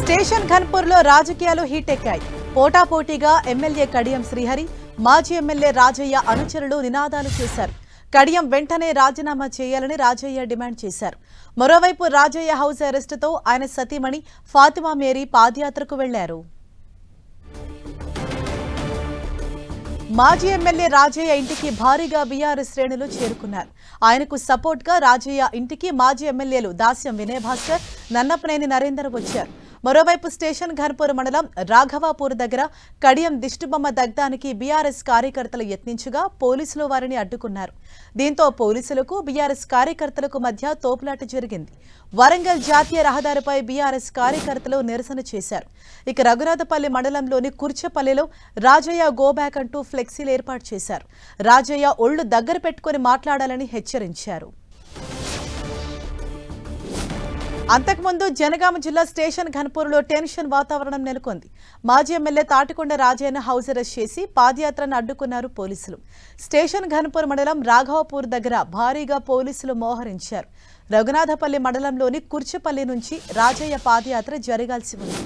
Station ఘన్పూర్లో రాజకీయాలు heat ఎక్కాయి. పోటాపోటీగా MLA Kadiyam Srihari, మాజీ ఎమ్మెల్యే రాజయ్య అనుచరులు నినాదాలు చేశారు. కడియం వెంటనే రాజీనామా చేయాలని రాజయ్య డిమాండ్ చేశారు. మరోవైపు రాజయ్య హౌస్ అరెస్టుతో ఆయన సతీమణి ఫాతిమా మేరీ పాదయాత్రకు వెళ్లారు. మాజీ ఎమ్మెల్యే రాజయ్య ఇంటికి భారీగా బీఆర్ఎస్ శ్రేణులు చేరుకున్నారు. ఆయనకు సపోర్ట్ గా రాజయ్య ఇంటికి మాజీ ఎమ్మెల్యేలు దాస్యం వినయ్ భాస్కర్, నన్నపనేని నరేందర్ వచ్చారు. మరోవైపు స్టేషన్ ఘన్పూర్ మండలం రాఘవాపూర్ దగ్గర కడియం దిష్టిబొమ్మ దగ్ధానికి బీఆర్ఎస్ కార్యకర్తలు యత్నించగా పోలీసులు వారిని అడ్డుకున్నారు. దీంతో పోలీసులకు బీఆర్ఎస్ కార్యకర్తలకు మధ్య తోపులాట జరిగింది. వరంగల్ జాతీయ రహదారిపై బీఆర్ఎస్ కార్యకర్తలు నిరసన చేశారు. ఇక రఘునాథపల్లి మండలంలోని కుర్చపల్లిలో రాజయ్య గోబ్యాక్ అంటూ ఫ్లెక్సీలు ఏర్పాటు చేశారు. రాజయ్య ఒళ్లు దగ్గర పెట్టుకుని మాట్లాడాలని హెచ్చరించారు. అంతకుముందు జనగామ జిల్లా స్టేషన్ ఘన్పూర్లో టెన్షన్ వాతావరణం నెలకొంది. మాజీ ఎమ్మెల్యే తాటికొండ రాజయ్యను హౌస్ అరెస్ట్ చేసి పాదయాత్రను అడ్డుకున్నారు పోలీసులు. స్టేషన్ ఘన్పూర్ మండలం రాఘవపూర్ దగ్గర భారీగా పోలీసులు మోహరించారు. రఘునాథపల్లి మండలంలోని కుర్చపల్లి నుంచి రాజయ్య పాదయాత్ర జరగాల్సి ఉంది.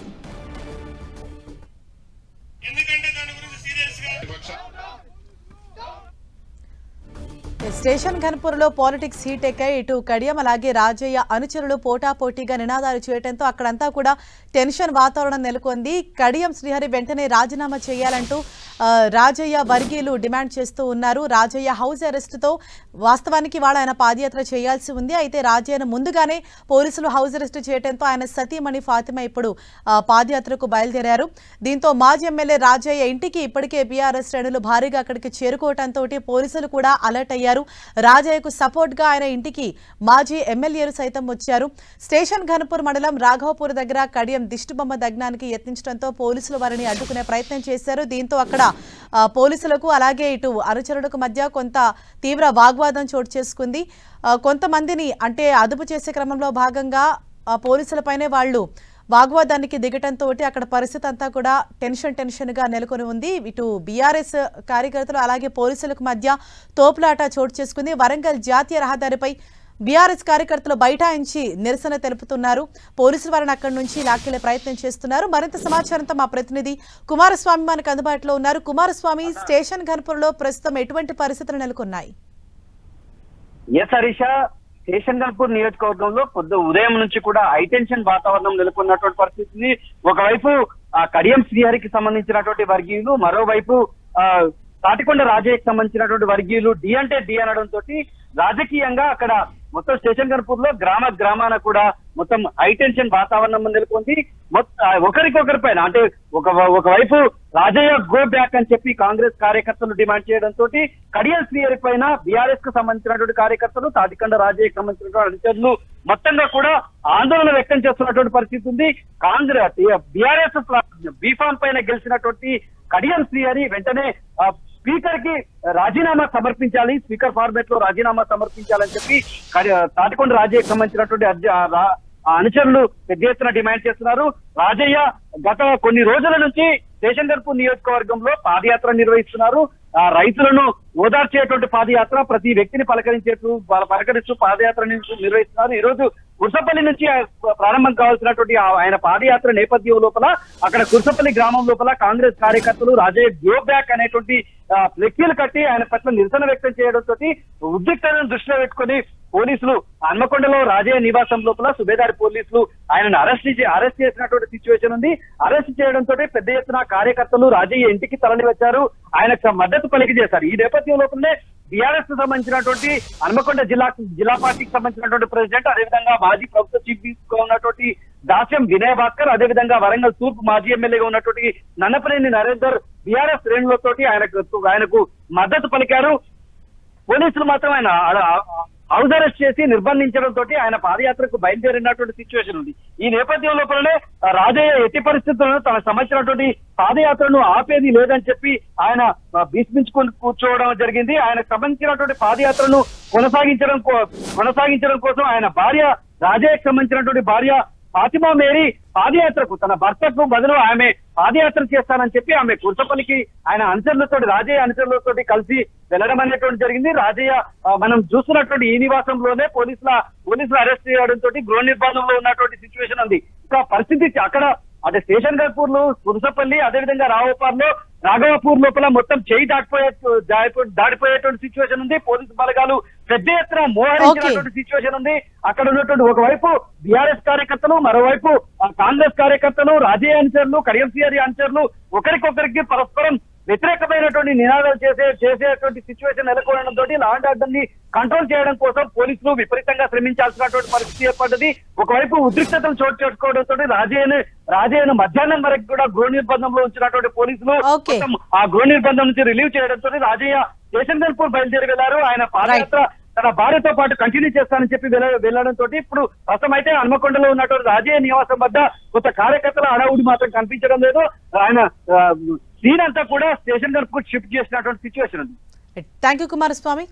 స్టేషన్ ఘన్పూర్లో పాలిటిక్స్ హీట్ ఎక్కాయి. ఇటు కడియం అలాగే రాజయ్య అనుచరులు పోటాపోటీగా నినాదాలు చేయడంతో అక్కడంతా కూడా టెన్షన్ వాతావరణం నెలకొంది. కడియం శ్రీహరి వెంటనే రాజీనామా చేయాలంటూ రాజయ్య వర్గీయులు డిమాండ్ చేస్తూ ఉన్నారు. రాజయ్య హౌస్ అరెస్టుతో వాస్తవానికి వాళ్ళ ఆయన పాదయాత్ర చేయాల్సి ఉంది. అయితే రాజయ్యను ముందుగానే పోలీసులు హౌస్ అరెస్టు చేయడంతో ఆయన సతీమణి ఫాతిమా ఇప్పుడు పాదయాత్రకు బయలుదేరారు. దీంతో మాజీ ఎమ్మెల్యే రాజయ్య ఇంటికి ఇప్పటికే బీఆర్ఎస్ శ్రేణులు భారీగా అక్కడికి చేరుకోవడంతో పోలీసులు కూడా అలర్ట్ అయ్యారు. రాజయ్యకు సపోర్ట్ గా ఆయన ఇంటికి మాజీ ఎమ్మెల్యేలు సైతం వచ్చారు. స్టేషన్ ఘన్పూర్ మండలం రాఘవపూర్ దగ్గర కడియం దిష్టిబొమ్మ దగ్నానికి యత్నించడంతో పోలీసులు వారిని అడ్డుకునే ప్రయత్నం చేశారు. దీంతో అక్కడ పోలీసులకు అలాగే ఇటు అనుచరులకు మధ్య కొంత తీవ్ర వాగ్వాదం చోటు చేసుకుంది. కొంతమందిని అంటే అదుపు చేసే క్రమంలో భాగంగా పోలీసులపైనే వాళ్ళు వాగ్వాదానికి దిగటంతో అక్కడ పరిస్థితి అంతా కూడా టెన్షన్ గా నెలకొని ఉంది. ఇటు బీఆర్ఎస్ కార్యకర్తలు అలాగే పోలీసులకు మధ్య తోపులాట చోటు చేసుకుంది. వరంగల్ జాతీయ రహదారిపై బీఆర్ఎస్ కార్యకర్తలు బైఠాయించి నిరసన తెలుపుతున్నారు. పోలీసులు వారిని అక్కడి నుంచి లాక్కెళ్లే ప్రయత్నం చేస్తున్నారు. మరింత సమాచారంతో మా ప్రతినిధి కుమారస్వామి మనకు అందుబాటులో ఉన్నారు. కుమారస్వామి, స్టేషన్ ఘన్పూర్లో ప్రస్తుతం ఎటువంటి పరిస్థితులు నెలకొన్నాయి? స్టేషన్ ఘన్పూర్ నియోజకవర్గంలో ఉదయం నుంచి కూడా హైటెన్షన్ వాతావరణం నెలకొన్నటువంటి పరిస్థితి. ఒకవైపు కడియం శ్రీహరికి సంబంధించినటువంటి వర్గీయులు, మరోవైపు తాటికొండ రాజయ్యకి సంబంధించినటువంటి వర్గీయులు డి అంటే డి అనడంతో రాజకీయంగా అక్కడ మొత్తం స్టేషన్ ఘన్పూర్ లో గ్రామాన కూడా మొత్తం హైటెన్షన్ వాతావరణం నెలకొంది. ఒకరికొకరి పైన అంటే ఒకవైపు రాజయ్య గో బ్యాక్ అని చెప్పి కాంగ్రెస్ కార్యకర్తలు డిమాండ్ చేయడంతో కడియం శ్రీహరి పైన బీఆర్ఎస్ కు సంబంధించినటువంటి కార్యకర్తలు, తాటికొండ రాజయ్యకి సంబంధించినటువంటి అనుచరులు మొత్తంగా కూడా ఆందోళన వ్యక్తం చేస్తున్నటువంటి పరిస్థితి ఉంది. కాంగ్రెస్ బీఆర్ఎస్ బీఫామ్ పైన గెలిచినటువంటి కడియం శ్రీహరి వెంటనే స్పీకర్ కి రాజీనామా సమర్పించాలి, స్పీకర్ ఫార్మేట్ లో రాజీనామా సమర్పించాలని చెప్పి తాటికొండ రాజయ్యకి సంబంధించినటువంటి అనుచరులు పెద్ద ఎత్తున డిమాండ్ చేస్తున్నారు. రాజయ్య గత కొన్ని రోజుల నుంచి స్టేషన్ ఘన్పూర్ నియోజకవర్గంలో పాదయాత్ర నిర్వహిస్తున్నారు. రైతులను ఓదార్చేటువంటి పాదయాత్ర, ప్రతి వ్యక్తిని పలకరిస్తూ పాదయాత్ర నిర్వహిస్తున్నారు. ఈ రోజు కుర్సపల్లి నుంచి ప్రారంభం కావాల్సినటువంటి ఆయన పాదయాత్ర నేపథ్యం లోపల అక్కడ కుర్సపల్లి గ్రామం లోపల కాంగ్రెస్ కార్యకర్తలు రాజయ్య గో బ్యాక్ అనేటువంటి ఫ్లెక్సీలు కట్టి ఆయన పట్ల నిరసన వ్యక్తం చేయడంతో ఉద్రిక్తతను దృష్టిలో పెట్టుకుని పోలీసులు హన్మకొండలో రాజయ్య నివాసం లోపల సుబేదారి పోలీసులు ఆయనను అరెస్ట్ చేసినటువంటి సిచ్యువేషన్ ఉంది. అరెస్ట్ చేయడంతో పెద్ద ఎత్తున కార్యకర్తలు రాజయ్య ఇంటికి తరలి వచ్చారు, ఆయనకు మద్దతు పలికిజేశారు. ఈ నేపథ్యం లోపలనే బీఆర్ఎస్ కు సంబంధించినటువంటి హన్మకొండ జిల్లా పార్టీకి సంబంధించినటువంటి ప్రెసిడెంట్, అదేవిధంగా మాజీ ప్రభుత్వ చీఫ్ గా ఉన్నటువంటి దాస్యం వినయ్ భాస్కర్, అదేవిధంగా వరంగల్ తూర్పు మాజీ ఎమ్మెల్యేగా ఉన్నటువంటి నన్నపనేని నరేందర్ బీఆర్ఎస్ శ్రేణులతో ఆయనకు మద్దతు పలికారు. పోలీసులు మాత్రం ఆయన హౌస్ అరెస్ట్ చేసి నిర్బంధించడంతో ఆయన పాదయాత్రకు బయలుదేరినటువంటి సిచ్యువేషన్ ఉంది. ఈ నేపథ్యం లోపలనే రాజయ్య ఎట్టి పరిస్థితుల్లో తనకు సంబంధించినటువంటి పాదయాత్రను ఆపేది లేదని చెప్పి ఆయన భీష్మించుకొని కూర్చోవడం జరిగింది. ఆయనకు సంబంధించినటువంటి పాదయాత్రను కొనసాగించడం కోసం ఆయన భార్య, రాజయ్యకు సంబంధించినటువంటి భార్య ఫాతిమా మేరీ పాదయాత్రకు తన భర్తకు బదులు ఆమె పాదయాత్ర చేస్తానని చెప్పి ఆమె కుర్చపల్లికి ఆయన అనుచరులతో రాజయ్య అనుచరులతో కలిసి వెళ్లడం అనేటువంటి జరిగింది. రాజయ్య మనం చూస్తున్నటువంటి ఈ నివాసంలోనే పోలీసులు అరెస్ట్ చేయడంతో గృహ నిర్బంధంలో ఉన్నటువంటి సిచ్యువేషన్ ఉంది. ఇంకా పరిస్థితి అక్కడ అదే స్టేషన్ గన్పూర్ లో పురుసపల్లి అదేవిధంగా రాఘవపూర్ లోపల మొత్తం చేయి దాడిపోయేటువంటి సిచ్యువేషన్ ఉంది. పోలీసు బలగాలు పెద్ద ఎత్తున మోహరించినటువంటి సిచ్యువేషన్ ఉంది. అక్కడ ఉన్నటువంటి ఒకవైపు బీఆర్ఎస్ కార్యకర్తలు, మరోవైపు కాంగ్రెస్ కార్యకర్తలు, రాజయ్య అనుచరులు, కడియం శ్రీహరి అనుచరులు ఒకరికొకరికి పరస్పరం వ్యతిరేకమైనటువంటి నినాదాలు చేసేటువంటి సిచ్యువేషన్ నెలకొనడంతో లా అండ్ ఆర్డర్ ని కంట్రోల్ చేయడం కోసం పోలీసులు విపరీతంగా శ్రమించాల్సినటువంటి పరిస్థితి ఏర్పడ్డది. ఒకవైపు ఉద్రిక్తతలు చోటు చేసుకోవడంతో రాజయ్యను మధ్యాహ్నం వరకు కూడా గృహ నిర్బంధంలో ఉంచినటువంటి పోలీసులు ఆ గృహ నిర్బంధం నుంచి రిలీవ్ చేయడంతో రాజయ్య స్టేషన్ గన్పూర్ బయలుదేరి వెళ్లారు. ఆయన పాదయాత్ర తన భార్యతో పాటు కంటిన్యూ చేస్తానని చెప్పి వెళ్లడంతో ఇప్పుడు ప్రస్తుతం అయితే హన్మకొండలో ఉన్నటువంటి రాజయ్య నివాసం వద్ద కొంత కార్యకర్తల హడావుడి మాత్రం కనిపించడం లేదు. ఆయన సీన్ అంతా కూడా స్టేషన్ గన్పూర్ షిఫ్ట్ చేసినటువంటి సిచ్యువేషన్ ఉంది. Thank you Kumaraswamy.